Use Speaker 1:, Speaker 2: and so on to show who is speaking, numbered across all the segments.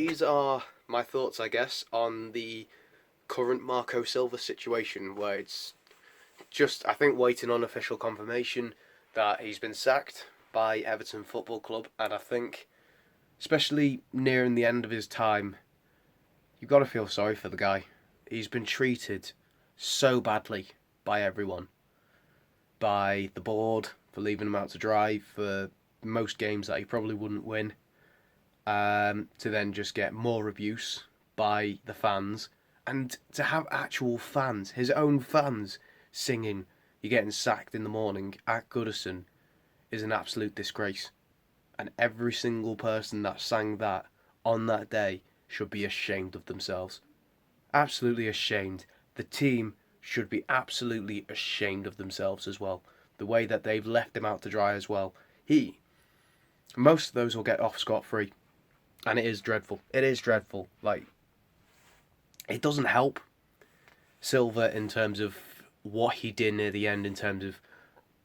Speaker 1: these are my thoughts, I guess, on the current Marco Silva situation, where it's just, I think, waiting on official confirmation that he's been sacked by Everton Football Club, and I think, especially nearing the end of his time, you've got to feel sorry for the guy. He's been treated so badly by everyone, by the board for leaving him out to dry for most games that he probably wouldn't win, to then just get more abuse by the fans, and to have actual fans, his own fans, singing "You're getting sacked in the morning" at Goodison is an absolute disgrace. And every single person that sang that on that day should be ashamed of themselves. Absolutely ashamed. The team should be absolutely ashamed of themselves as well. The way that they've left him out to dry as well. Most of those will get off scot-free. And it is dreadful. It is dreadful. Like, it doesn't help Silva in terms of what he did near the end, in terms of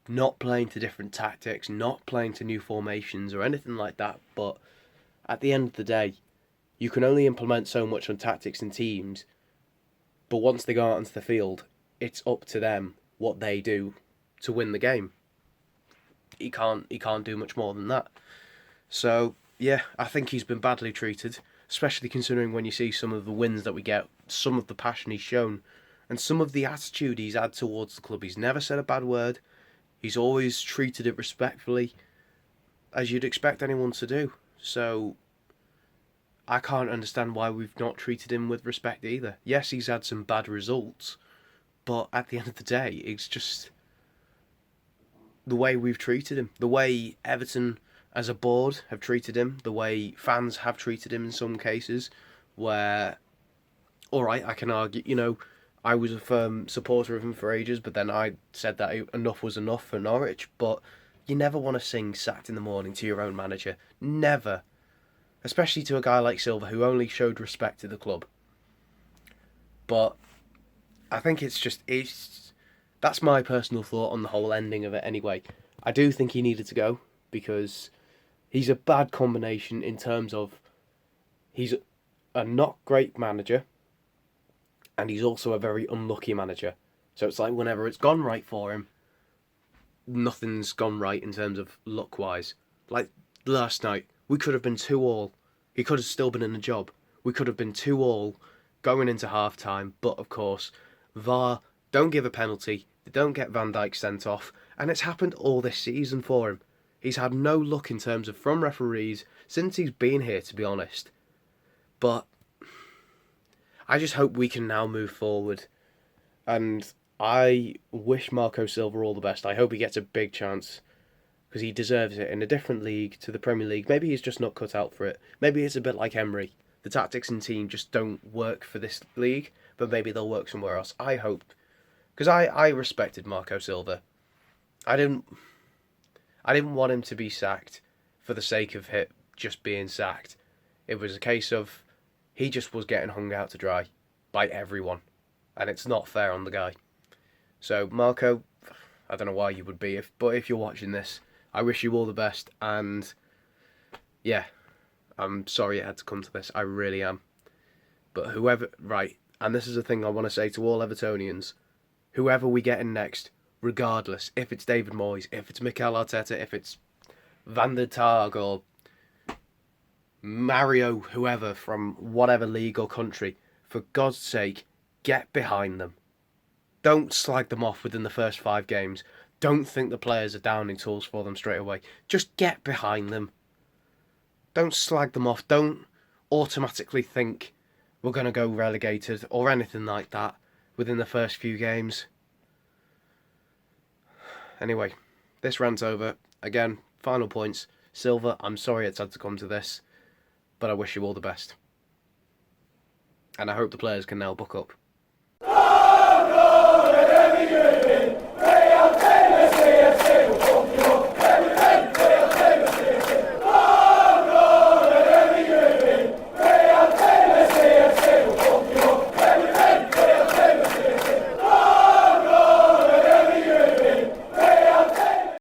Speaker 1: not playing to different tactics, not playing to new formations or anything like that. But at the end of the day, you can only implement so much on tactics and teams. But once they go out onto the field, it's up to them what they do to win the game. He can't do much more than that. So yeah, I think he's been badly treated, especially considering when you see some of the wins that we get, some of the passion he's shown, and some of the attitude he's had towards the club. He's never said a bad word. He's always treated it respectfully, as you'd expect anyone to do. So I can't understand why we've not treated him with respect either. Yes, he's had some bad results, but at the end of the day, it's just the way we've treated him, the way Everton as a board have treated him, the way fans have treated him in some cases, where, alright, I can argue, I was a firm supporter of him for ages, but then I said that enough was enough for Norwich, but you never want to sing "Sacked in the Morning" to your own manager. Never. Especially to a guy like Silva, who only showed respect to the club. But I think that's my personal thought on the whole ending of it anyway. I do think he needed to go, because he's a bad combination in terms of he's a not great manager, and he's also a very unlucky manager. So it's like whenever it's gone right for him, nothing's gone right in terms of luck-wise. Like last night, we could have been 2-2. He could have still been in the job. We could have been 2-2 going into half-time, but of course, VAR don't give a penalty, they don't get Van Dijk sent off, and it's happened all this season for him. He's had no luck in terms of from referees since he's been here, to be honest. But I just hope we can now move forward. And I wish Marco Silva all the best. I hope he gets a big chance, because he deserves it in a different league to the Premier League. Maybe he's just not cut out for it. Maybe it's a bit like Emery. The tactics and team just don't work for this league, but maybe they'll work somewhere else. I hope. Because I respected Marco Silva. I didn't want him to be sacked for the sake of him just being sacked. It was a case of he just was getting hung out to dry by everyone. And it's not fair on the guy. So, Marco, I don't know why you would be, but if you're watching this, I wish you all the best. And yeah, I'm sorry it had to come to this. I really am. But and this is the thing I want to say to all Evertonians. Whoever we get in next, regardless, if it's David Moyes, if it's Mikel Arteta, if it's Van der Targ or Mario, whoever from whatever league or country, for God's sake, get behind them. Don't slag them off within the first 5 games. Don't think the players are downing tools for them straight away. Just get behind them. Don't slag them off. Don't automatically think we're going to go relegated or anything like that within the first few games. Anyway, this rant's over. Again, final points. Silva, I'm sorry it's had to come to this, but I wish you all the best. And I hope the players can now buck up.